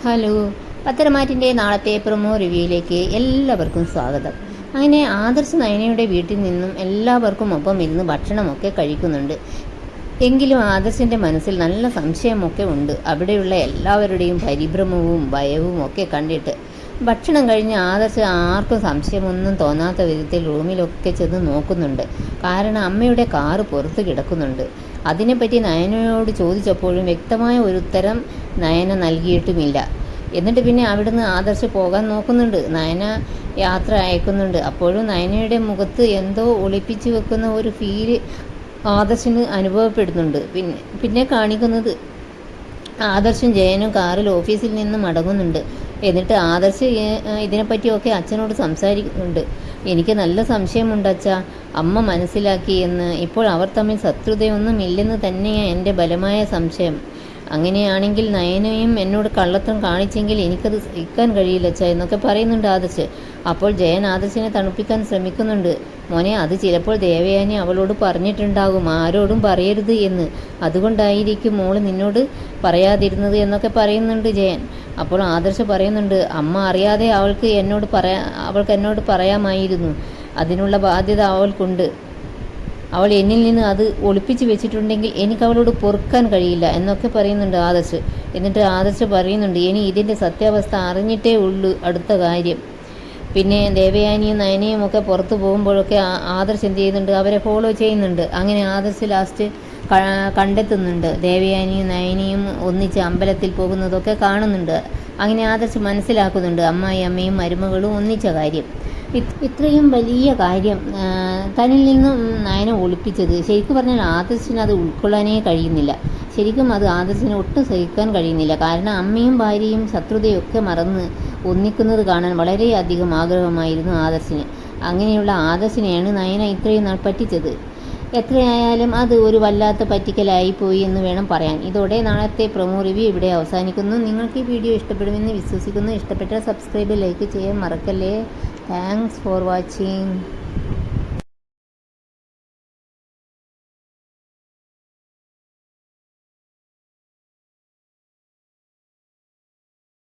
Hello, പത്തരമാറ്റിൻ്റെ നാളത്തെ promo റിവ്യൂയിലേക്ക് എല്ലാവർക്കും സ്വാഗതം. അങ്ങനെ ആദർശ് നയനയുടെ വീട്ടിൽ നിന്നും എല്ലാവർക്കും ഒപ്പം ഇരുന്ന് ഭക്ഷണമൊക്കെ കഴിക്കുന്നുണ്ട്. എങ്കിലും ആദർശിൻ്റെ മനസ്സിൽ നല്ല സംശയമൊക്കെ ഉണ്ട്. അവിടെയുള്ള എല്ലാവരുടെയും പരിഭ്രമവും ഭയവും ഒക്കെ കണ്ടിട്ട് ഭക്ഷണം കഴിഞ്ഞ് ആദർശ് ആർക്കും സംശയമൊന്നും തോന്നാത്ത വിധത്തിൽ റൂമിലൊക്കെ ചെന്ന് നോക്കുന്നുണ്ട്. കാരണം അമ്മയുടെ കാറ് പുറത്ത് കിടക്കുന്നുണ്ട്. അതിനെപ്പറ്റി നയനയോട് ചോദിച്ചപ്പോഴും വ്യക്തമായ ഒരു ഉത്തരം നയന നൽകിയിട്ടുമില്ല. എന്നിട്ട് പിന്നെ അവിടുന്ന് ആദർശ് പോകാൻ നോക്കുന്നുണ്ട്. നയന യാത്ര അയക്കുന്നുണ്ട്. അപ്പോഴും നയനയുടെ മുഖത്ത് എന്തോ ഒളിപ്പിച്ചു വെക്കുന്ന ഒരു ഫീല് ആദർശിന് അനുഭവപ്പെടുന്നുണ്ട്. പിന്നെ കാണിക്കുന്നത് ആദർശും ജയനും കാറിൽ ഓഫീസിൽ നിന്ന് മടങ്ങുന്നുണ്ട്. എന്നിട്ട് ആദർശ് ഇതിനെപ്പറ്റിയൊക്കെ അച്ഛനോട് സംസാരിക്കുന്നുണ്ട്. എനിക്ക് നല്ല സംശയമുണ്ട് അച്ഛാ, അമ്മ മനസ്സിലാക്കി എന്ന്. ഇപ്പോൾ അവർ തമ്മിൽ ശത്രുതയൊന്നും ഇല്ലെന്ന് തന്നെയാണ് എൻ്റെ ബലമായ സംശയം. അങ്ങനെയാണെങ്കിൽ നയനയും എന്നോട് കള്ളത്തരം കാണിച്ചെങ്കിൽ എനിക്കത് സഹിക്കാൻ കഴിയില്ല അച്ഛാ എന്നൊക്കെ പറയുന്നുണ്ട് ആദർശ്. അപ്പോൾ ജയൻ ആദർശിനെ തണുപ്പിക്കാൻ ശ്രമിക്കുന്നുണ്ട്. മോനെ, അത് ചിലപ്പോൾ ദേവയാനി അവളോട് പറഞ്ഞിട്ടുണ്ടാകും, ആരോടും പറയരുത് എന്ന്. അതുകൊണ്ടായിരിക്കും മോള് നിന്നോട് പറയാതിരുന്നത് എന്നൊക്കെ പറയുന്നുണ്ട് ജയൻ. അപ്പോൾ ആദർശ് പറയുന്നുണ്ട്, അമ്മ അറിയാതെ അവൾക്ക് എന്നോട് പറയാമായിരുന്നു. അതിനുള്ള ബാധ്യത അവൾക്കുണ്ട്. അവൾ എന്നിൽ നിന്ന് അത് ഒളിപ്പിച്ച് വെച്ചിട്ടുണ്ടെങ്കിൽ എനിക്ക് അവളോട് പൊറുക്കാൻ കഴിയില്ല എന്നൊക്കെ പറയുന്നുണ്ട് ആദർശ്. എന്നിട്ട് ആദർശ് പറയുന്നുണ്ട്, ഇനി ഇതിൻ്റെ സത്യാവസ്ഥ അറിഞ്ഞിട്ടേ ഉള്ളൂ അടുത്ത കാര്യം. പിന്നെ ദേവയാനിയും നയനയും ഒക്കെ പുറത്തു പോകുമ്പോഴൊക്കെ ആദർശ് എന്ത് ചെയ്യുന്നുണ്ട്, അവരെ ഫോളോ ചെയ്യുന്നുണ്ട്. അങ്ങനെ ആദർശ് ലാസ്റ്റ് കണ്ടെത്തുന്നുണ്ട്. ദേവയാനിയും നയനയും ഒന്നിച്ച് അമ്പലത്തിൽ പോകുന്നതൊക്കെ കാണുന്നുണ്ട്. അങ്ങനെ ആദർശ് മനസ്സിലാക്കുന്നുണ്ട് അമ്മയും മരുമകളും ഒന്നിച്ച കാര്യം. ഇത്രയും വലിയ കാര്യം തന്നിൽ നിന്നും നയന ഒളിപ്പിച്ചത് ശരിക്കും പറഞ്ഞാൽ ആദർശിന് അത് ഉൾക്കൊള്ളാനേ കഴിയുന്നില്ല. ശരിക്കും അത് ആദർശിന് ഒട്ടും സഹിക്കാൻ കഴിയുന്നില്ല. കാരണം അമ്മയും ഭാര്യയും ശത്രുതയൊക്കെ മറന്ന് ഒന്നിക്കുന്നത് കാണാൻ വളരെയധികം ആഗ്രഹമായിരുന്നു ആദർശിന്. അങ്ങനെയുള്ള ആദർശിനെയാണ് നയന ഇത്രയും നാൾ പറ്റിച്ചത്. എത്രയായാലും അത് ഒരു വല്ലാത്ത പറ്റിക്കലായിപ്പോയി എന്ന് വേണം പറയാൻ. ഇതോടെ നാളത്തെ പ്രൊമോ റിവ്യൂ ഇവിടെ അവസാനിക്കുന്നു. നിങ്ങൾക്ക് ഈ വീഡിയോ ഇഷ്ടപ്പെടുമെന്ന് വിശ്വസിക്കുന്നു. ഇഷ്ടപ്പെട്ടാൽ സബ്സ്ക്രൈബ്, ലൈക്ക് ചെയ്യാൻ മറക്കല്ലേ. Thanks for watching.